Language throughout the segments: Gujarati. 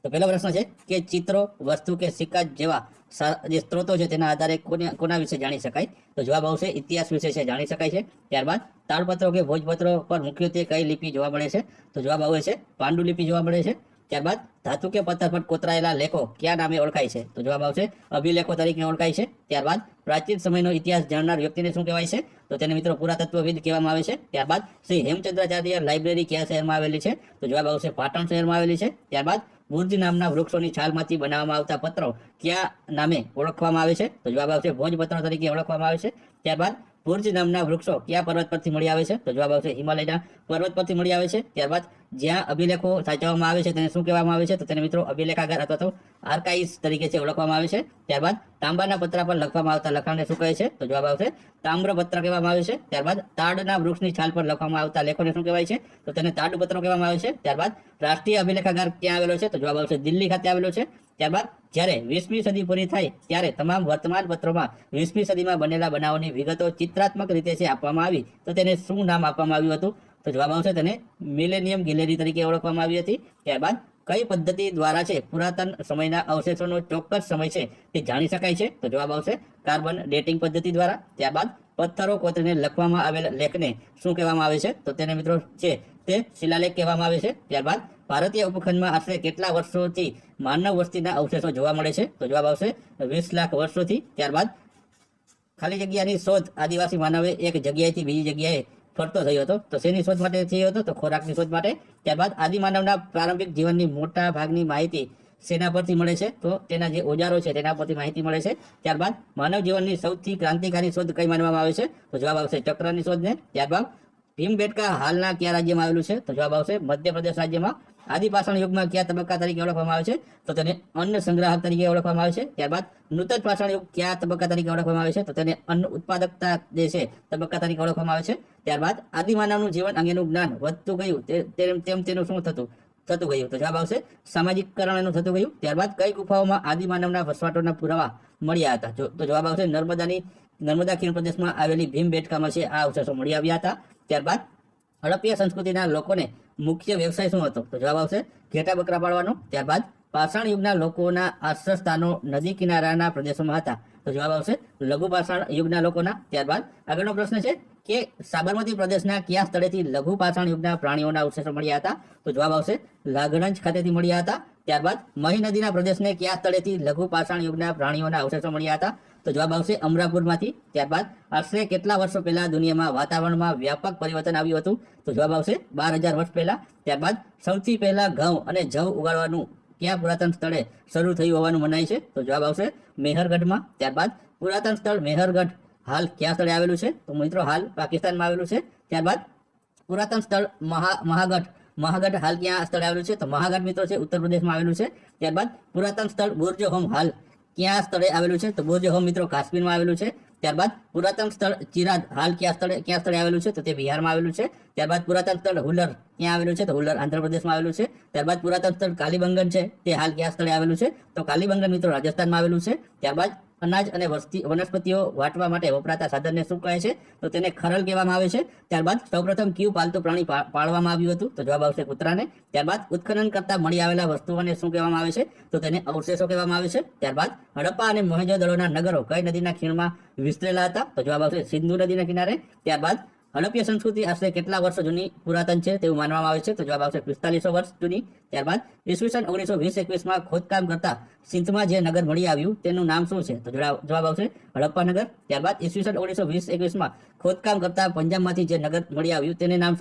તો પહેલો પ્રશ્ન છે કે ચિત્રો, વસ્તુ કે સિક્કા જેવા જે સ્ત્રોતો છે તેના આધારે કોના વિશે જાણી શકાય? તો જવાબ આવશે ઇતિહાસ વિશે છે જાણી શકાય છે. ત્યારબાદ તાળપત્રો કે ભોજપત્રો પર મુખ્યત્વે કઈ લિપિ જોવા મળે છે? તો જવાબ આવે છે પાંડુલિપિ જોવા મળે છે. ત્યારબાદ ધાતુ કે પથ્થર પર કોતરાયેલા લેખો કયા નામે ઓળખાય છે? તો જવાબ આવશે અભિલેખો તરીકે ઓળખાય છે. ત્યારબાદ પ્રાચીન સમયનો ઇતિહાસ જાણનાર વ્યક્તિને શું કહેવાય છે? તો તેને મિત્રો પુરાતત્વવિદ કહેવામાં આવે છે. ત્યારબાદ શ્રી હેમચંદ્રાચાર્ય લાઇબ્રેરી કયા શહેરમાં આવેલી છે? તો જવાબ આવશે પાટણ શહેરમાં આવેલી છે. ત્યારબાદ બુર્જ નામના વૃક્ષોની છાલમાંથી બનાવવામાં આવતા પત્રો કયા નામે ઓળખવામાં આવે છે? તો જવાબ આવશે ભોજપત્રો તરીકે ઓળખવામાં આવે છે. ત્યારબાદ બુર્જ નામના વૃક્ષો કયા પર્વત પરથી મળી આવે છે? તો જવાબ આવશે હિમાલયના પર્વત પરથી મળી આવે છે. ત્યારબાદ જ્યાં અભિલેખો સાચવવામાં આવે છે તેને શું કહેવામાં આવે છે? તો તેને મિત્રો અભિલેખાગાર અથવા તો આર્કાઇવ્સ તરીકે છે ઓળખવામાં આવે છે. ત્યારબાદ તાંબાના પતરા પર લખવામાં આવતા લખાણને શું કહે છે? તો જવાબ આવશે તામ્રપત્ર કહેવામાં આવે છે. ત્યારબાદ તાડના વૃક્ષની છાલ પર લખવામાં આવતા લેખોને શું કહેવાય છે? તો તેને તાડપત્રો કહેવામાં આવે છે. ત્યારબાદ રાષ્ટ્રીય અભિલેખાગાર ક્યાં આવેલો છે? તો જવાબ આવશે દિલ્હી ખાતે આવેલો છે. ત્યારબાદ જ્યારે 20મી સદી પૂરી થાય ત્યારે તમામ વર્તમાન પત્રોમાં 20મી સદીમાં બનેલા બનાવોની વિગતો ચિત્રાત્મક રીતે છે આપવામાં આવી, તો તેને શું નામ આપવામાં આવ્યું હતું? તો જવાબ આવશે તેને મિલેનિયમ ગેલેરી તરીકે ઓળખવામાં આવી હતી. ત્યારબાદ કઈ પદ્ધતિ દ્વારા છે પુરાતન સમયના અવશેષોનો ચોક્કસ સમય છે તે જાણી શકાય છે? તો જવાબ આવશે કાર્બન ડેટિંગ પદ્ધતિ દ્વારા. ત્યારબાદ પથ્થરો કોતરીને લખવામાં આવેલ લેખને શું કહેવામાં આવે છે? તો તેને મિત્રો છે તે શિલાલેખ કહેવામાં આવે છે. ત્યારબાદ ભારતીય ઉપખંડમાં આશરે કેટલા વર્ષોથી માનવ વસ્તીના અવશેષો જોવા મળે છે? તો જવાબ આવશે 20 લાખ વર્ષોથી. ત્યારબાદ ખાલી જગ્યાની શોધ આદિવાસી માનવે એક જગ્યાએથી બીજી જગ્યાએ ફરતો થયો હતો, તો શેની શોધ માટે થયો હતો? તો ખોરાકની શોધ માટે. ત્યારબાદ આદિમાનવના પ્રારંભિક જીવનની મોટા ભાગની માહિતી શેના પરથી મળે છે? તો તેના જે ઓજારો છે તેના પરથી માહિતી મળે છે. ત્યારબાદ માનવ જીવનની સૌથી ક્રાંતિકારી શોધ કઈ માનવામાં આવે છે? તો જવાબ આવશે ચક્રની શોધને. ત્યારબાદ ભીમબેટકા હાલના કયા રાજ્યમાં આવેલું છે? તો જવાબ આવશે મધ્યપ્રદેશ રાજ્યમાં. આદિપાષાણ યુગમાં કયા તબક્કા તરીકે ઓળખવામાં આવે છે? તો તેને અન્ન સંગ્રાહક તરીકે ઓળખવામાં આવે છે. ત્યારબાદ નૂતન પાષાણ યુગ કયા તબક્કા તરીકે ઓળખવામાં આવે છે? તો તેને અન્ન ઉત્પાદકતા જે છે તબક્કા તરીકે ઓળખવામાં આવે છે. ત્યારબાદ આદિમાનવનું જીવન અંગેનું જ્ઞાન વધતું ગયું તેમ તેનું શું થતું ગયું? તો જવાબ આવશે સામાજિકકરણ એનું થતું ગયું. ત્યારબાદ કઈ ગુફાઓમાં આદિમાનવના વસવાટોના પુરાવા મળ્યા હતા? તો જવાબ આવશે નર્મદા ખીણ પ્રદેશમાં આવેલી ભીમબેટકામાં છે આ અવશેષો મળી આવ્યા હતા. ત્યારબાદ હડપ્પીય સંસ્કૃતિના લોકોને મુખ્ય વ્યવસાય શું હતો? તો જવાબ આવશે ઘેટા બકરા પાળવાનો. ત્યારબાદ પાષાણ યુગના લોકોના આશ્રય સ્થાનો નદી કિનારાના પ્રદેશોમાં હતા, તો જવાબ આવશે લઘુ પાષાણ યુગના લોકોના. ત્યારબાદ આગળનો પ્રશ્ન છે કે સાબરમતી પ્રદેશના કયા સ્થળેથી લઘુ પાષાણ યુગના પ્રાણીઓના અવશેષો મળ્યા હતા? તો જવાબ આવશે લાગણજ ખાતેથી મળ્યા હતા. ત્યારબાદ મહી નદીના પ્રદેશને કયા સ્થળેથી લઘુ પાષાણ યુગના પ્રાણીઓના અવશેષો મળ્યા હતા? તો જવાબ આવશે અમરાપુરમાંથી. ત્યારબાદ આશરે કેટલા વર્ષો પહેલા દુનિયામાં વાતાવરણમાં વ્યાપક પરિવર્તન આવ્યું હતું? તો જવાબ આવશે 12,000 વર્ષ પહેલા. ત્યારબાદ સૌથી પહેલા ઘઉં અને જવ ઉગાડવાનું ક્યાં પુરાતન સ્થળે શરૂ થયું હોવાનું મનાય છે? તો જવાબ આવશે મેહરગઢમાં. ત્યારબાદ પુરાતન સ્થળ મેહરગઢ હાલ ક્યાં સ્થળે આવેલું છે? તો મિત્રો હાલ પાકિસ્તાનમાં આવેલું છે. ત્યારબાદ પુરાતન સ્થળ મહાગઢ હાલ ક્યાં સ્થળે આવેલું છે? તો મહાગઢ મિત્રો છે ઉત્તર પ્રદેશમાં આવેલું છે. ત્યારબાદ પુરાતન સ્થળ બુર્જ હોમ હાલ ક્યાં સ્થળે આવેલું છે? તો બુર્જ હોમ મિત્રો કાશ્મીરમાં આવેલું છે. ત્યારબાદ પુરાતન સ્થળ ચિરાદ હાલ ક્યાં સ્થળે આવેલું છે? તો તે બિહારમાં આવેલું છે. ત્યારબાદ પુરાતન સ્થળ હુલર ક્યાં આવેલું છે? તો હુલર આંધ્રપ્રદેશમાં આવેલું છે. ત્યારબાદ પુરાતન સ્થળ કાલીબંગન છે તે હાલ ક્યાં સ્થળે આવેલું છે? તો કાલીબંગન મિત્રો રાજસ્થાનમાં આવેલું છે. ત્યારબાદ અનાજ અને વનસ્પતિઓ વાટવા માટે વપરાતા સાધનને શું કહે છે? તો તેને ખરલ કહેવામાં આવે છે. ત્યારબાદ સૌપ્રથમ કયું પાલતુ પ્રાણી પાળવામાં આવ્યું હતું? તો જવાબ આવશે કૂતરાને. ત્યારબાદ ઉત્ખનન કરતા મળી આવેલા વસ્તુઓને શું કહેવામાં આવે છે? તો તેને અવશેષો કહેવામાં આવે છે. ત્યારબાદ હડપ્પા અને મોહેંજો-દડોના નગરો કઈ નદીના ખીણમાં વિસ્તરેલા હતા? તો જવાબ આવશે સિંધુ નદીના કિનારે. ત્યારબાદ હડપ્પીય સંસ્કૃતિ આશરે કેટલા વર્ષો જૂની પુરાતન છે તેવું માનવામાં આવે છે? તો જવાબ આવશે 4500 વર્ષ જૂની. ત્યારબાદ ઈસવીસન 1920-21માં ખોદકામ કરતા સિંધમાં જે નગર મળી આવ્યું તેનું નામ શું છે? તો જવાબ આવશે હડપ્પા નગર. ત્યારબાદ ઈસવીસન 1920-21માં ખોદકામ કરતા પંજાબમાંથી જે નગર મળી આવ્યું તેનું નામ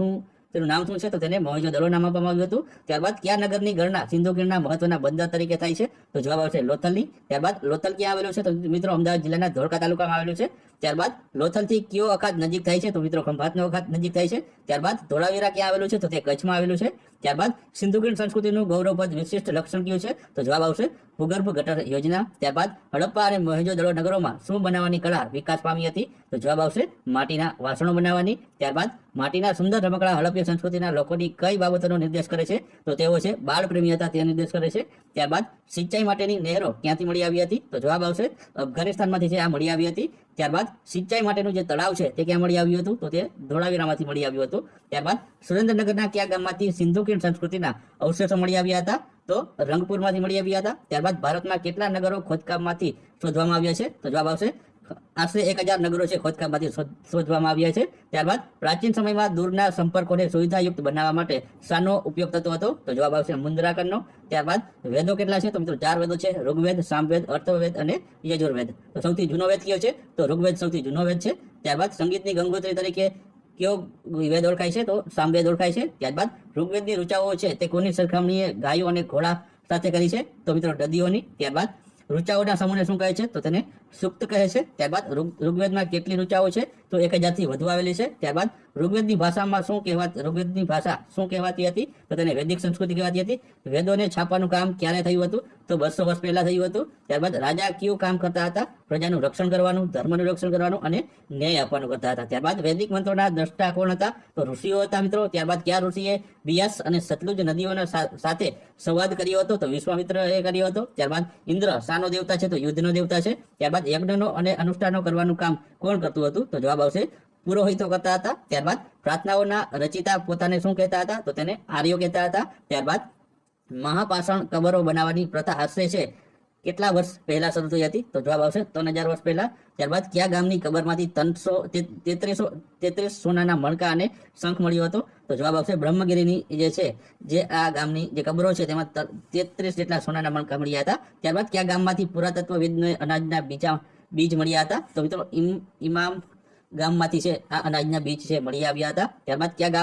શું છે? તો તેને મોહેંજો-દડો નામ આપવામાં આવ્યું હતું. ત્યારબાદ કયા નગરની ગણના સિંધુ ખીણના મહત્વના બંદર તરીકે થાય છે? તો જવાબ આવશે લોથલની. ત્યારબાદ લોથલ ક્યાં આવેલું છે? તો મિત્રો અમદાવાદ જિલ્લાના ધોળકા તાલુકામાં આવેલું છે. ત્યારબાદ લોથલથી કયો અખાત નજીક થાય છે? તો મિત્રો ખંભાતનો અખાત નજીક થાય છે. ત્યારબાદ ધોળાવીરા ક્યાં આવેલું છે? તો તે કચ્છમાં આવેલું છે. ત્યારબાદ સિંધુ ખીણ સંસ્કૃતિનું ગૌરવપદ વિશિષ્ટ લક્ષણ કયું છે? તો જવાબ આવશે ભૂગર્ભ ગટર યોજના. ત્યારબાદ હડપ્પા અને મોહેંજો-દડો નગરોમાં શું બનાવવાની કળા વિકાસ પામી હતી? તો જવાબ આવશે માટીના વાસણો બનાવવાની. ત્યારબાદ માટીના સુંદર રમકડા હડપ્પીય સંસ્કૃતિના લોકોની કઈ બાબતોનો નિર્દેશ કરે છે? તો તેઓ છે બાળ પ્રેમી હતા તે નિર્દેશ કરે છે. ત્યારબાદ સિંચાઈ માટેની નહેરો ક્યાંથી મળી આવી હતી? તો જવાબ આવશે અફઘાનિસ્તાનમાંથી છે આ મળી આવી હતી. ત્યારબાદ સિંચાઈ માટેનું જે તળાવ છે તે ક્યાં મળી આવ્યું હતું? તો તે ધોળાવીરામાંથી મળી આવ્યું હતું. ત્યારબાદ સુરેન્દ્રનગરના કયા ગામમાંથી સિંધુ ખીણ સંસ્કૃતિના અવશેષો મળી આવ્યા હતા? તો રંગપુરમાંથી મળી આવ્યા હતા. ત્યારબાદ ભારતમાં કેટલા નગરો ખોદકામમાંથી શોધવામાં આવ્યા છે? તો જવાબ આવશે આશરે 1000 નગરો છે ખોદકામમાંથી શોધવામાં આવ્યા છે. ત્યારબાદ પ્રાચીન સમયમાં દૂરના સંપર્કોને સુવિધાયુક્ત બનાવવા માટે શાનો ઉપયોગ થતો હતો? તો જવાબ આવશે મુદ્રાકરનો. ત્યારબાદ વેદો કેટલા છે? તો મિત્રો 4 વેદો છે, ઋગ્વેદ, સામવેદ, અથર્વવેદ અને યજુર્વેદ. તો સૌથી જૂનો વેદ કયો છે? તો ઋગ્વેદ સૌથી જૂનો વેદ છે. ત્યારબાદ સંગીતની ગંગોત્રી તરીકે કયો વેદ ઓળખાય છે? તો સામવેદ ઓળખાય છે. ત્યારબાદ ઋગ્વેદની ઋચાઓ છે તે કોની સરખામણીએ ગાયો અને ઘોડા સાથે કરી છે? તો મિત્રો નદીઓની. ત્યારબાદ ઋચાઓના સમૂહને શું કહે છે? તો તેને સુક્ત કહે છે. ત્યારબાદ ઋગ્વેદમાં કેટલી ઋચાઓ છે? તો 1000 થી વધુ આવેલી છે. ત્યારબાદ ઋગ્વેદની ભાષામાં ઋગ્વેદની ભાષા શું કહેવાતી હતી? તો તેને વૈદિક સંસ્કૃતિ કહેવાતી હતી. વેદોને છાપવાનું કામ ક્યારે થયું હતું? તો 200 વર્ષ પહેલા થયું હતું. ત્યારબાદ રાજા કયું કામ કરતા હતા? પ્રજાનું રક્ષણ કરવાનું, ધર્મનું રક્ષણ કરવાનું અને ન્યાય આપવાનું કરતા હતા. ત્યારબાદ વૈદિક મંત્રોના દ્રષ્ટા કોણ હતા? તો ઋષિઓ હતા મિત્રો. ત્યારબાદ કયા ઋષિએ બિયાસ અને સતલુજ નદીઓના સાથે સંવાદ કર્યો હતો? તો વિશ્વામિત્ર એ કર્યો હતો. ત્યારબાદ ઇન્દ્ર શાનો દેવતા છે? તો યુદ્ધનો દેવતા છે. ત્યારબાદ યજ્ઞનો અને અનુષ્ઠાનો કરવાનું કામ કોણ કરતું હતું? તો જવાબ આવશે પુરોહિતો કરતા હતા. ત્યારબાદ પ્રાર્થનાઓના રચિતા પોતાને શું કહેતા હતા? તો તેને આર્યો કહેતા હતા. ત્યારબાદ મહાપાષાણ કબરો બનાવવાની પ્રથા આશરે છે કેટલા વર્ષ પહેલા શરૂ થઈ હતી? તો જવાબ આવશે 3000 વર્ષ પહેલા. ત્યારબાદ કયા ગામની કબરમાંથી 333 સોનાના મણકા અને શંખ મળ્યો હતો? તો જવાબ આવશે બ્રહ્મગીરીની જે આ ગામની જે કબરો છે તેમાં 33 જેટલા સોનાના મણકા મળ્યા હતા. ત્યારબાદ કયા ગામમાંથી પુરાતત્વવિદને અનાજના બીજ મળ્યા હતા? તો મિત્રો ઇમામ ગામમાંથી છે આ અનાજના બીજ છે મળી આવ્યા હતા. ત્યારબાદ કયા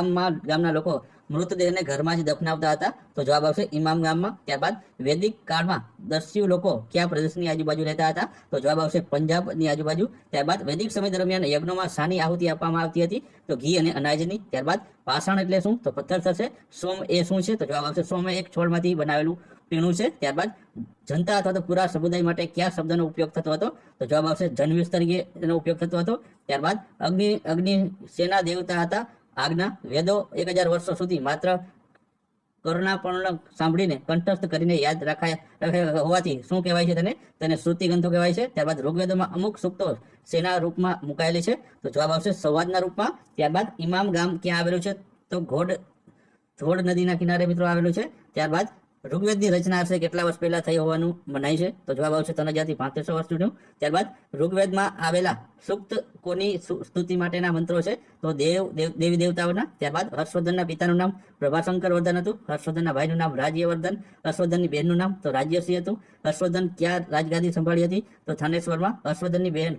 ગામના લોકો મૃતદેહને ઘરમાં જ દફનાવતા હતા? તો જવાબ આવશે ઇમામ ગામમાં. ત્યારબાદ વૈદિક કાળમાં દસ્યુ લોકો કયા પ્રદેશની આજુબાજુ રહેતા હતા? તો જવાબ આવશે પંજાબની આજુબાજુ. ત્યારબાદ વૈદિક સમય દરમિયાન યજ્ઞોમાં શાની આહુતિ આપવામાં આવતી હતી? તો ઘી અને અનાજની. ત્યારબાદ પાષાણ એટલે શું? તો પથ્થર થશે. સોમ એ શું છે? તો જવાબ આવશે સોમ એ એક છોડમાંથી બનાવેલું પીણું છે. ત્યારબાદ જનતા અથવા તો પૂરા સમુદાય માટે કયા શબ્દનો ઉપયોગ થતો હતો? તો જવાબ આવશે જનવિષ તરીકે એનો ઉપયોગ થતો હતો. ત્યારબાદ અગ્નિ સેના દેવતા હતા આગના. વેદો 1000 વર્ષો સુધી માત્ર કરુણાપૂર્ણ સાંભળીને કંઠસ્થ કરીને યાદ રાખાય હોવાથી શું કહેવાય છે? તેને શ્રુતિ ગ્રંથો કહેવાય છે. ત્યારબાદ ઋગ્વેદોમાં અમુક સૂક્તો શેના રૂપમાં મુકાયેલી છે? તો જવાબ આવશે સંવાદના રૂપમાં. ત્યારબાદ ઇમામ ગામ ક્યાં આવેલું છે? તો ધોળ નદીના કિનારે મિત્રો આવેલું છે. ત્યારબાદ ઋગ્વેદની રચના આશરે કેટલા વર્ષ પહેલા થઈ હોવાનું મનાય છે? તો જવાબ આવશે 3000 થી 3500 વર્ષ જૂનું. ત્યારબાદ ઋગ્વેદમાં આવેલા સૂક્ત કોની સ્તુતિ માટેના મંત્રો છે? તો દેવી દેવતાઓના. ત્યારબાદ હર્ષવર્ધનના પિતાનું નામ પ્રભાશંકર વર્ધન હતું. હર્ષવર્ધનના ભાઈનું નામ રાજ્યવર્ધન. હર્ષવર્ધનની બહેનનું નામ તો રાજ્યશ્રી હતું. હર્ષવર્ધન ક્યાં રાજગાદી સંભાળી હતી? તો થાનેશ્વરમાં. હર્ષવર્ધનની બહેન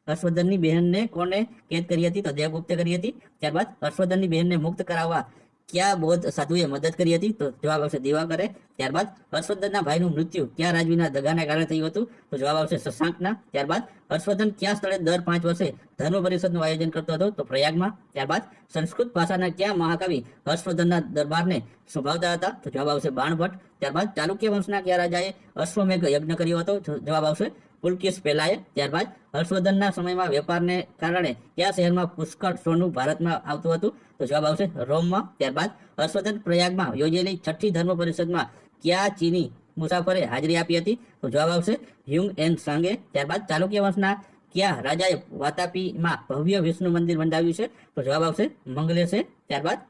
હર્ષવર્ધનની બહેનને કોને કેદ કરી હતી? તો દેવગુપ્તે કરી હતી. ત્યારબાદ હર્ષવર્ધનની બહેનને મુક્ત કરાવવા કયા બૌદ્ધ સાધુએ મદદ કરી હતી? તો જવાબ આવશે દિવાકરે. ત્યારબાદ હર્ષવર્ધનના ભાઈનું મૃત્યુ કયા રાજવીના દગાના કારણે થયું હતું? તો જવાબ આવશે શશાંકના. ત્યારબાદ હર્ષવર્ધન કયા સ્થળે દર 5 વર્ષે ધર્મ પરિષદનું આયોજન કરતો હતો? તો પ્રયાગમાં. ત્યારબાદ સંસ્કૃત ભાષાના કયા મહાકવિ હર્ષવર્ધનના દરબારને સંભાળતા હતા? તો જવાબ આવશે બાણભટ્ટ. ત્યારબાદ ચાલુક્ય વંશના કયા રાજાએ અશ્વમેઘ યજ્ઞ કર્યો હતો? તો જવાબ આવશે પુલકેશ પહેલાએ. ત્યારબાદ હર્ષવર્ધનના સમયમાં વેપારને કારણે કયા શહેરમાં પુષ્કળ સોનું ભારતમાં આવતું હતું? તો જવાબ આવશે રોમમાં. ત્યારબાદ હર્ષવર્ધન પ્રયાગમાં યોજેલી 6ઠ્ઠી ધર્મ પરિષદમાં કયા ચીની મુસાફરે હાજરી આપી હતી? તો જવાબ આવશે હ્યુંગ એન સાંગે. ત્યારબાદ ચાલુક્ય વંશના કયા રાજાએ વાતાપીમાં ભવ્ય વિષ્ણુ મંદિર બંધાવ્યું છે? તો જવાબ આવશે મંગલેશે. ત્યારબાદ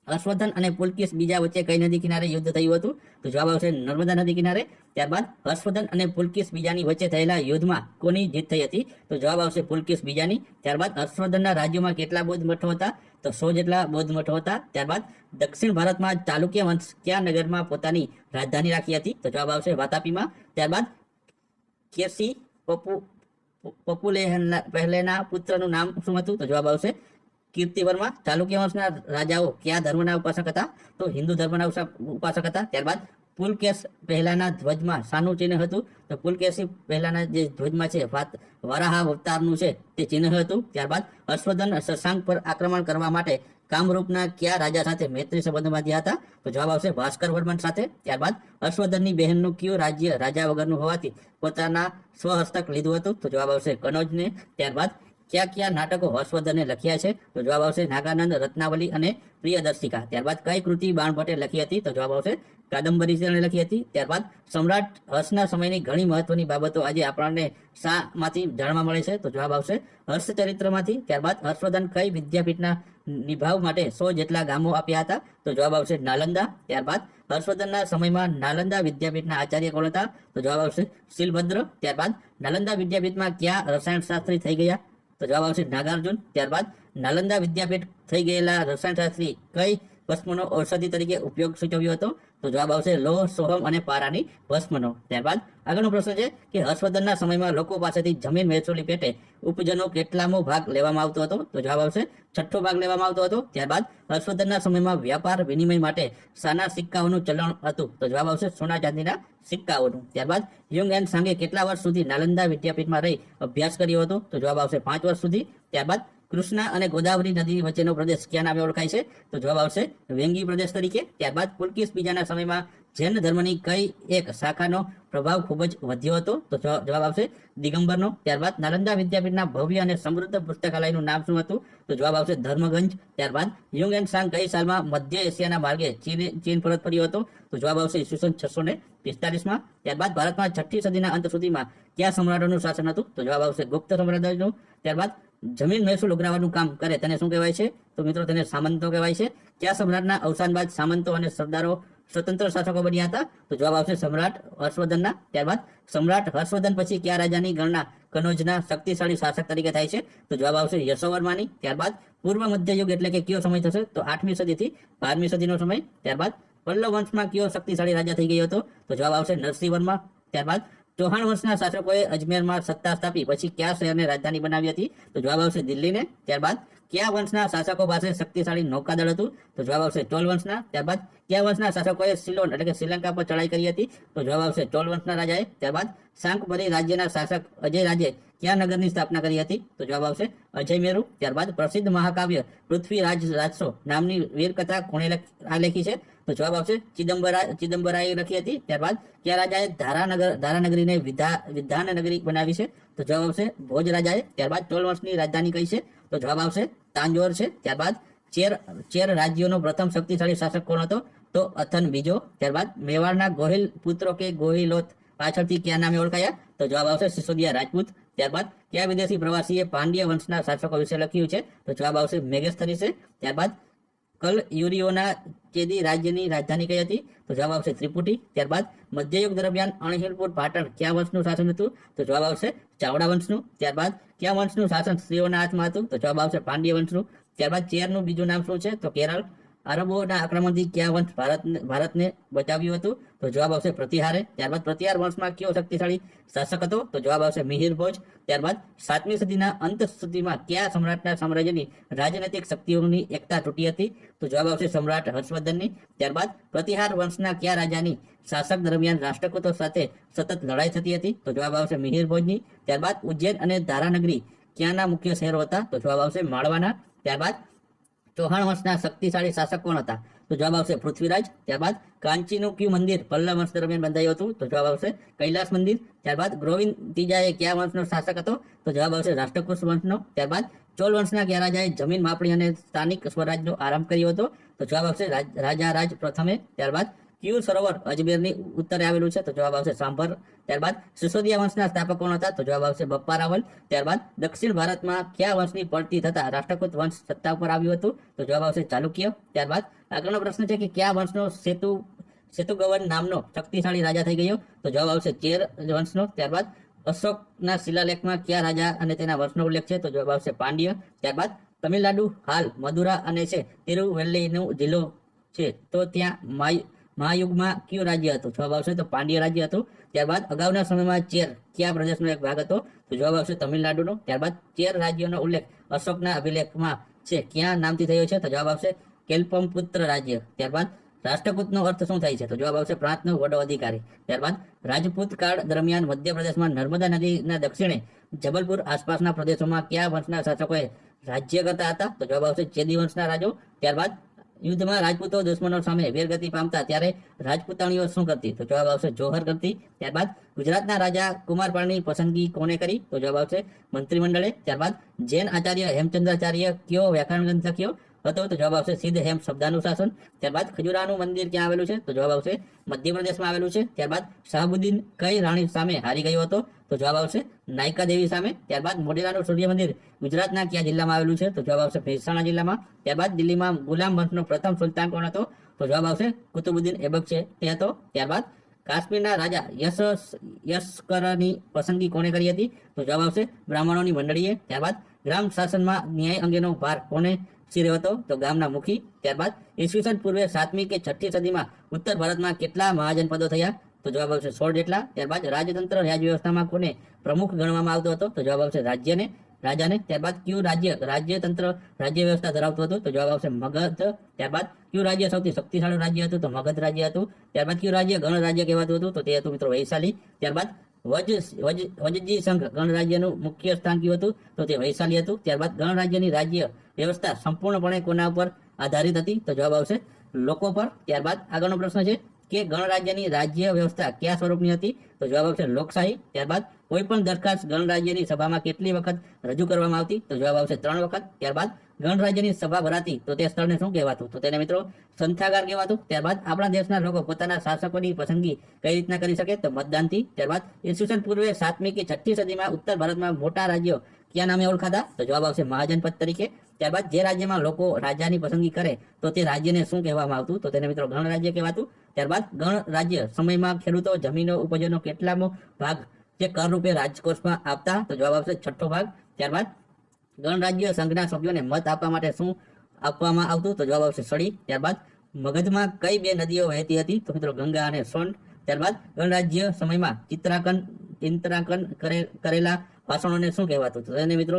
હર્ષવર્ધન અને પુલકેશ બીજા વચ્ચે કઈ નદી કિનારે યુદ્ધ થયું હતું? તો જવાબ આવશે નર્મદા નદી કિનારે. ત્યારબાદ હર્ષવર્ધન અને પુલકેશ બીજાની વચ્ચે થયેલા યુદ્ધમાં કોની જીત થઈ હતી? તો જવાબ આવશે પુલકેશ બીજાની. ત્યારબાદ હર્ષવર્ધનના રાજ્યોમાં કેટલા બૌદ્ધ મઠો હતા? તો 100 જેટલા બૌદ્ધ મઠો હતા. ત્યારબાદ દક્ષિણ ભારતમાં ચાલુક્ય વંશ કયા નગરમાં પોતાની રાજધાની રાખી હતી? તો જવાબ આવશે વાતાપીમાં. ત્યારબાદ કેસી પહેલેના પુત્રનું નામ શું હતું? તો જવાબ આવશે કીર્તિવર્મા. ચાલુક્ય વંશના રાજાઓ કયા ધર્મના ઉપાસક હતા? તો હિન્દુ ધર્મના ઉપાસક હતા. ત્યારબાદ પુલકેશ પહેલાના ધ્વજમાં શાનું ચિહ્ન હતું? તો પુલકેશી પહેલાના જે ધ્વજમાં છે વરાહ અવતારનું છે તે ચિહ્ન હતું. ત્યારબાદ હર્ષવર્ધન શશાંક પર આક્રમણ કરવા માટે કામરૂપના કયા રાજા સાથે મૈત્રી સંબંધ બાંધ્યા હતા? તો જવાબ આવશે ભાસ્કર વર્મન સાથે. ત્યારબાદ હર્ષવર્ધનની બહેનનું કયું રાજ્ય રાજા વગરનું હોવાથી પોતાના સ્વહસ્તક લીધું હતું? તો જવાબ આવશે કનોજને. ત્યારબાદ કયા નાટકો હર્ષવર્ધને લખ્યા છે? તો જવાબ આવશે નાગાનંદ, રત્નાવલી અને પ્રિયદર્શિકા. ત્યારબાદ કઈ કૃતિ બાણભટ્ટે લખી હતી? તો જવાબ આવશે કાદંબરી તેણે લખી હતી. ત્યારબાદ સમ્રાટ હર્ષના સમયની ઘણી મહત્વની બાબતો આજે આપણને શામાંથી જાણવા મળે છે? તો જવાબ આવશે હર્ષ ચરિત્રમાંથી. ત્યારબાદ હર્ષવર્ધન કઈ વિદ્યાપીઠના નિભાવ માટે 100 જેટલા ગામો આપ્યા હતા? તો જવાબ આવશે નાલંદા. ત્યારબાદ હર્ષવર્ધનના સમયમાં નાલંદા વિદ્યાપીઠના આચાર્ય કોણ હતા? તો જવાબ આવશે શીલભદ્ર. ત્યારબાદ નાલંદા વિદ્યાપીઠમાં ક્યાં રસાયણશાસ્ત્રી થઈ ગયા? તો જવાબ આવશે નાગાર્જુન. ત્યારબાદ નાલંદા વિદ્યાપીઠ થઈ ગયેલા રસાયણશાસ્ત્રી કઈ ભસ્મનો ઔષધિ તરીકે ઉપયોગ સૂચવ્યો હતો? તો જવાબ આવશે લોહ, સોહમ અને પારાની ભસ્મનો. ત્યારબાદ આગળનો પ્રશ્ન છે કે હર્ષવર્ધનના સમયમાં લોકો પાસેથી જમીન મહેસૂલી પેટે ઉપજનો કેટલામો ભાગ લેવામાં આવતો હતો? તો જવાબ આવશે 6ઠ્ઠો ભાગ લેવામાં આવતો હતો. ત્યારબાદ હર્ષવર્ધનના સમયમાં વ્યાપાર વિનિમય માટે શાના સિક્કાઓનું ચલણ હતું? તો જવાબ આવશે સોના ચાંદીના સિક્કાઓનું. ત્યારબાદ હ્યુંગ એન્ડ સાંગે કેટલા વર્ષ સુધી નાલંદા વિદ્યાપીઠમાં રહી અભ્યાસ કર્યો હતો? તો જવાબ આવશે 5 વર્ષ સુધી. ત્યારબાદ કૃષ્ણા અને ગોદાવરી નદી વચ્ચેનો પ્રદેશ કયા નામે ઓળખાય છે? તો જવાબ આવશે વેંગી પ્રદેશ તરીકે. ત્યારબાદ પુલકેશી બીજાના સમયમાં જૈન ધર્મની કઈ એક શાખાનો પ્રભાવ ખૂબ જ વધ્યો હતો? તો જવાબ આવશે દિગંબરનો. ત્યારબાદ નાલંદા વિદ્યાપીઠના ભવ્ય અને સમૃદ્ધ પુસ્તકાલયનું નામ શું હતું? તો જવાબ આવશે ધર્મગંજ. ત્યારબાદ હ્યુંગ એન્ડ સાંગ કઈ સાલમાં મધ્ય એશિયાના માર્ગે ચીન પરત ફર્યો હતો? તો જવાબ આવશે ઈસવીસન 645માં. ત્યારબાદ ભારતમાં 6ઠ્ઠી સદીના અંત સુધીમાં કયા સમ્રાટોનું શાસન હતું? તો જવાબ આવશે ગુપ્ત સામ્રાજ્યનું. ત્યારબાદ જમીન મહેસૂલ ઉઘરાવવાનું કામ કરે તેને શું કહેવાય છે? તો મિત્રો તેને સામંતો કહેવાય છે. કયા સમ્રાટના અવસાન બાદ સામંતો અને સરદારો સ્વતંત્ર શાસકો બન્યા હતા? તો જવાબ આવશે સમ્રાટ હર્ષવર્ધનના. ત્યારબાદ સમ્રાટ હર્ષવર્ધન પછી કયા રાજાની ગણના કનોજના શક્તિશાળી શાસક તરીકે થાય છે? તો જવાબ આવશે યશોવર્માની. ત્યારબાદ પૂર્વ મધ્યયુગ એટલે કે કયો સમય થશે? તો 8મી સદીથી 12મી સદીનો સમય. ત્યારબાદ પલ્લવ વંશમાં કયો શક્તિશાળી રાજા થઈ ગયો હતો? તો જવાબ આવશે નરસિંહ વર્મા. ત્યારબાદ ચૌહાણ વંશના શાસકોએ અજમેરમાં સત્તા સ્થાપી પછી કયા શહેરને રાજધાની બનાવી હતી? તો જવાબ આવશે દિલ્હીને. ત્યારબાદ કયા વંશના શાસકો પાસે શક્તિશાળી નૌકાદળ હતું? તો જવાબ આવશે ચોલ વંશના. ત્યારબાદ કયા વંશના શાસકોએ સિલોન એટલે કે શ્રીલંકા પર ચડાઈ કરી હતી? તો જવાબ આવશે ચોલ વંશના રાજાએ. ત્યારબાદ શાંકભરી રાજ્યના શાસક અજય રાજે કયા નગરની સ્થાપના કરી હતી? તો જવાબ આવશે અજયમેરુ. ત્યારબાદ પ્રસિદ્ધ મહાકાવ્ય પૃથ્વીરાજ રાજસો નામની વીરકથા કોણે લખી છે? તો જવાબ આવશે ચિદમ્બરાએ લખી હતી. ત્યારબાદ કયા રાજાએ ધારાનગરીને વિધાન નગરી બનાવી છે? તો જવાબ આવશે ભોજ રાજાએ. ત્યારબાદ ચોલ વંશની રાજધાની કઈ છે? તો જવાબ આવશે તાંજોર છે. ત્યારબાદ ચેર રાજ્યોનો પ્રથમ શક્તિશાળી શાસક કોણ હતો? તો અથન બીજો. ત્યારબાદ મેવાડના ગોહિલ પુત્રો કે ગોહિલોત પાછળથી કયા નામે ઓળખાયા? તો જવાબ આવશે સિસોદિયા રાજપૂત. ત્યારબાદ કયા વિદેશી પ્રવાસીએ પાંડ્ય વંશના શાસકો વિશે લખ્યું છે? તો જવાબ આવશે મેગેસ્થનીસે. ત્યારબાદ કલ યુરિયોના ચેદી રાજ્યની રાજધાની કઈ હતી? તો જવાબ આવશે ત્રિપુટી. ત્યારબાદ મધ્યયુગ દરમિયાન અણહિલપુર પાટણ કયા વંશનું શાસન હતું? તો જવાબ આવશે ચાવડા વંશનું. ત્યારબાદ કયા વંશનું શાસન સ્ત્રીઓના હાથમાં હતું? તો જવાબ આવશે પાંડ્ય વંશનું. ત્યારબાદ ચેરનું બીજું નામ શું છે? તો કેરળ. અરબોના આક્રમણથી કયા વંશ ભારતને બચાવ્યું હતું? તો જવાબ આવશે પ્રતિહારે. ત્યારબાદ પ્રતિહાર વંશમાં કયો શક્તિશાળી શાસક હતો? તો જવાબ આવશે મિહિર ભોજ. ત્યારબાદ 7મી સદીના અંત સુધીમાં કયા સમ્રાટના સામ્રાજ્યની રાજનૈતિક શક્તિઓની એકતા તૂટી હતી? તો જવાબ આવશે સમ્રાટ હર્ષવર્ધનની. ત્યારબાદ પ્રતિહાર વંશના કયા રાજાની શાસક દરમિયાન રાષ્ટ્રકૂતો સાથે સતત લડાઈ થતી હતી? તો જવાબ આવશે મિહિર ભોજની. ત્યારબાદ ઉજ્જૈન અને ધારાનગરી ક્યાંના મુખ્ય શહેરો હતા? તો જવાબ આવશે માળવાના. ત્યારબાદ ચૌહાણ વંશના શક્તિશાળી શાસક કોણ હતા? તો જવાબ આવશે પૃથ્વીરાજ. ત્યારબાદ કાંચીનું કયું મંદિર પલ્લવ વંશ દરમિયાન બંધાયું હતું? તો જવાબ આવશે કૈલાસ મંદિર. ત્યારબાદ ગોવિંદ ત્રીજાએ કયા વંશનો શાસક હતો? તો જવાબ આવશે રાષ્ટ્રકૂટ વંશનો. ત્યારબાદ ચોલ વંશના કયા રાજાએ જમીન માપણી અને સ્થાનિક સ્વરાજનો આરંભ કર્યો હતો? તો જવાબ આવશે રાજા રાજ પ્રથમે. ત્યારબાદ કયું સરોવર અજમેરની ઉત્તરે આવેલું છે? તો જવાબ આવશે સાંભર. ત્યારબાદ સિસોદિયા વંશના સ્થાપક કોણ હતા? તો જવાબ આવશે બપ્પા રાવલ. ત્યારબાદ દક્ષિણ ભારતમાં કયા વંશની પડતી થતા રાષ્ટ્રકૂટ વંશ સત્તા ઉપર આવ્યું હતું? તો જવાબ આવશે ચાલુક્ય. ત્યારબાદ આગળનો પ્રશ્ન છે કે કયા વંશનો સેતુગવન નામનો શક્તિશાળી રાજા થઈ ગયો? તો જવાબ આવશે ચેર વંશનો. ત્યારબાદ અશોકના શિલાલેખમાં કયા રાજા અને તેના વંશનો ઉલ્લેખ છે? તો જવાબ આવશે પાંડ્ય. ત્યારબાદ તમિલનાડુ હાલ મદુરા અને છે તિરુવેલ્લીનો જિલ્લો છે, તો ત્યાં મહાયુગમાં કયું રાજ્ય હતું? જવાબ આવશે તો પાંડ્ય રાજ્ય હતું. ત્યારબાદ અગાઉના સમયમાં ચેર કયા પ્રદેશનો એક ભાગ હતો? તો જવાબ આવશે તમિલનાડુનો. ત્યારબાદ ચેર રાજ્યનો ઉલ્લેખ અશોકના અભિલેખમાં છે ક્યાં નામથી થયો છે? તો જવાબ આવશે કેલ્પમપુત્ર રાજ્ય. ત્યારબાદ રાષ્ટ્રકૂટનો અર્થ શું થાય છે? તો જવાબ આવશે પ્રાંતનો વડો અધિકારી. ત્યારબાદ રાજપૂત કાળ દરમિયાન મધ્યપ્રદેશમાં નર્મદા નદીના દક્ષિણે જબલપુર આસપાસના પ્રદેશોમાં કયા વંશના શાસકોએ રાજ્ય કરતા હતા? તો જવાબ આવશે ચેદી વંશના રાજો. ત્યારબાદ યુદ્ધમાં રાજપૂતો દુશ્મનો સામે વીરગતિ પામતા ત્યારે રાજપૂતાણીઓ શું કરતી? તો જવાબ આવશે જોહર કરતી. ત્યારબાદ ગુજરાતના રાજા કુમારપાળની પસંદગી કોને કરી? તો જવાબ આવશે મંત્રીમંડળે. ત્યારબાદ જૈન આચાર્ય હેમચંદ્રાચાર્ય કયો વ્યાકરણ ગ્રંથ લખ્યો? હતો? તો જવાબ આવશે સિદ્ધ હેમ શબ્દાનુશાસન. ત્યારબાદ ખજુરાનું મંદિર ક્યાં આવેલું છે? તો જવાબ આવશે મધ્યપ્રદેશમાં આવેલું છે. ત્યારબાદ શાહબુદ્દીન કઈ રાણી સામે હારી ગયો હતો? તો જવાબ આવશે નાયકા દેવી સામે. ત્યારબાદ મોઢેરાનું સૂર્ય મંદિર ગુજરાતના કયા જિલ્લામાં આવેલું છે? તો જવાબ આવશે મહેસાણા જિલ્લામાં. ત્યારબાદ દિલ્હીમાં ગુલામ વંશનો પ્રથમ સુલતાન કોણ હતો? તો જવાબ આવશે કુતુબુદ્દીન એબક છે તે હતો. ત્યારબાદ કાશ્મીરના રાજા યશકરની પસંદગી કોણે કરી હતી? તો જવાબ આવશે બ્રાહ્મણોની મંડળીએ. ત્યારબાદ ગ્રામ શાસનમાં ન્યાય અંગેનો ભાર કોને શીર્યો હતો? તો ગામના મુખી. ત્યારબાદ ઈસવીસન પૂર્વે 7મી કે 6ઠી સદીમાં ઉત્તર ભારતમાં કેટલા મહાજનપદો થયા? તો જવાબ આવશે 16 જેટલા. ત્યારબાદ રાજતંત્ર વ્યવસ્થામાં કોને પ્રમુખ ગણવામાં આવતો હતો? તો જવાબ આવશે રાજાને. ત્યારબાદ કયું રાજ્યતંત્ર રાજ્ય વ્યવસ્થા ધરાવતું હતું? તો જવાબ આવશે મગધ. ત્યારબાદ કયું રાજ્ય સૌથી શક્તિશાળી રાજ્ય હતું? તો મગધ રાજ્ય હતું. ત્યારબાદ કયું રાજ્ય ગણરાજ્ય કહેવાતું હતું? તો તે હતું મિત્રો વૈશાલી. ત્યારબાદ વજજી સંઘ ગણરાજ્યનું મુખ્ય સ્થાન કયું હતું? તો તે વૈશાલી હતું. ત્યારબાદ ગણરાજ્યની રાજ્ય વ્યવસ્થા સંપૂર્ણપણે કોના ઉપર આધારિત હતી? તો જવાબ આવશે લોકો પર. ત્યારબાદ આગળનો પ્રશ્ન છે કે ગણરાજ્યની રાજ્ય વ્યવસ્થા કયા સ્વરૂપની હતી? તો જવાબ આવશે લોકશાહી. ત્યારબાદ કોઈ પણ દરખાસ્ત ગણરાજ્યની સભામાં કેટલી વખત રજૂ કરવામાં આવતી? તો જવાબ આવશે 3 વખત. ત્યારબાદ ગણરાજ્યની સભા ભરાતી તો તે સ્થળને શું કહેવાતું? તો તેને મિત્રો સંથાગાર કહેવાતું. ત્યારબાદ આપણા દેશના લોકો પોતાના શાસકોની પસંદગી કઈ રીતના કરી શકે? તો મતદાનથી. ત્યારબાદ ઈસવીસન પૂર્વે 7મી કે 6ઠી સદીમાં ઉત્તર ભારતમાં મોટા રાજ્યો કયા નામે ઓળખાતા? તો જવાબ આવશે મહાજનપદ તરીકે. ત્યારબાદ જે રાજ્યમાં લોકો રાજાની પસંદગી કરે તો તે રાજ્યને શું કહેવામાં આવતું? તો તેને મિત્રો ગણરાજ્ય કહેવાતું. ત્યારબાદ ગણરાજ્ય સમયમાં ખેડૂતો જમીનો ઉપજોનો કેટલામો ભાગ જે કર રૂપે રાજકોષમાં આપતા? તો જવાબ આવશે 6ઠ્ઠો ભાગ. ત્યારબાદ ગણરાજ્ય સંઘના સભ્યોને મત આપવા માટે શું આપવામાં આવતું? તો જવાબ આવશે સળી. ત્યારબાદ મગધમાં કઈ 2 નદીઓ વહેતી હતી? તો મિત્રો ગંગા અને સોન. ત્યારબાદ ગણરાજ્ય સમયમાં ચિત્રાંકન કરેલા ભાષણોને શું કહેવાતું? તો તેને મિત્રો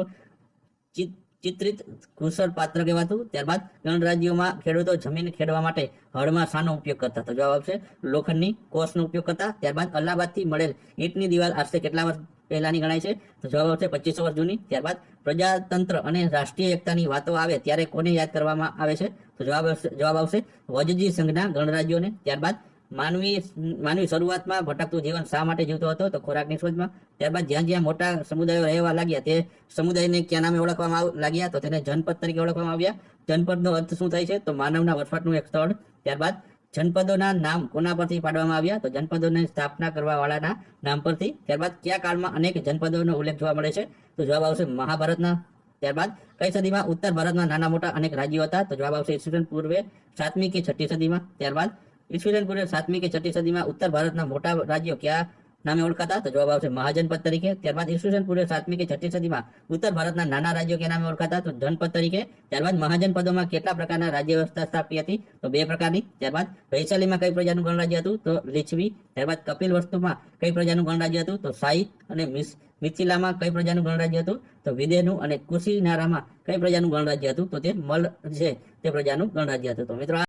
ચિત્રિત કુશળ પાત્ર કહેવાતું. ત્યારબાદ ગણરાજ્યોમાં ખેડૂતો જમીન ખેડવા માટે હળમાં શાનો ઉપયોગ કરતા? તો જવાબ આવશે લોખંડની કોસનો ઉપયોગ કરતા. ત્યારબાદ અલ્હાબાદથી મળેલ ઈંટની દિવાલ આશરે કેટલા વર્ષ પહેલાની ગણાય છે? તો જવાબ આવશે 2500 વર્ષ જૂની. ત્યારબાદ પ્રજાતંત્ર અને રાષ્ટ્રીય એકતાની વાતો આવે ત્યારે કોને યાદ કરવામાં આવે છે? તો જવાબ આવશે વજજી સંઘના ગણરાજ્યોને. ત્યારબાદ માનવી શરૂઆતમાં ભટકતું જીવન શા માટે જીવતો હતો? તો ખોરાકની શોધમાં. ત્યારબાદ જ્યાં મોટા સમુદાયો રહેવા લાગ્યા તે સમુદાયને કયા નામે ઓળખવામાં લાગ્યા? તો તેને જનપદ તરીકે ઓળખવામાં આવ્યા. જનપદનો અર્થ શું થાય છે? તો માનવના વસવાટનું એક સ્થળ. ત્યારબાદ જનપદોના નામ કોના પરથી પાડવામાં આવ્યા? તો જનપદોની સ્થાપના કરવા વાળાના નામ પરથી. ત્યારબાદ કયા કાળમાં અનેક જનપદોનો ઉલ્લેખ જોવા મળે છે? તો જવાબ આવશે મહાભારતના. ત્યારબાદ કઈ સદીમાં ઉત્તર ભારતમાં નાના મોટા અનેક રાજ્યો હતા? તો જવાબ આવશે ઈસવીસન પૂર્વે 7મી કે 6ઠી સદીમાં. ત્યારબાદ ઈસવીસન પૂર્વે 7મી કે 6ઠી સદીમાં ઉત્તર ભારતના મોટા રાજ્યો કયા નામે ઓળખાતા? તો જવાબ આવશે મહાજનપદ તરીકે. ત્યારબાદ ઈસવીસન પૂર્વે 7મી કે 6ઠી સદીમાં ઉત્તર ભારતના નાના રાજ્યો કયા નામે ઓળખાતા? તો જનપદ તરીકે. ત્યારબાદ મહાજનપદોમાં કેટલા પ્રકારના રાજ્ય વ્યવસ્થા સ્થાપી હતી? તો 2 પ્રકારની. ત્યારબાદ વૈશાલીમાં કઈ પ્રજાનું ગણરાજ્ય હતું? તો લીછવી. ત્યારબાદ કપિલ વસ્તુમાં કઈ પ્રજાનું ગણરાજ્ય હતું? તો શાહી. અને મિથિલામાં કઈ પ્રજાનું ગણરાજ્ય હતું? તો વિદેહનું. અને કુશીનારામાં કઈ પ્રજાનું ગણરાજ્ય હતું? તો તે મલ છે તે પ્રજાનું ગણરાજ્ય હતું. તો મિત્રો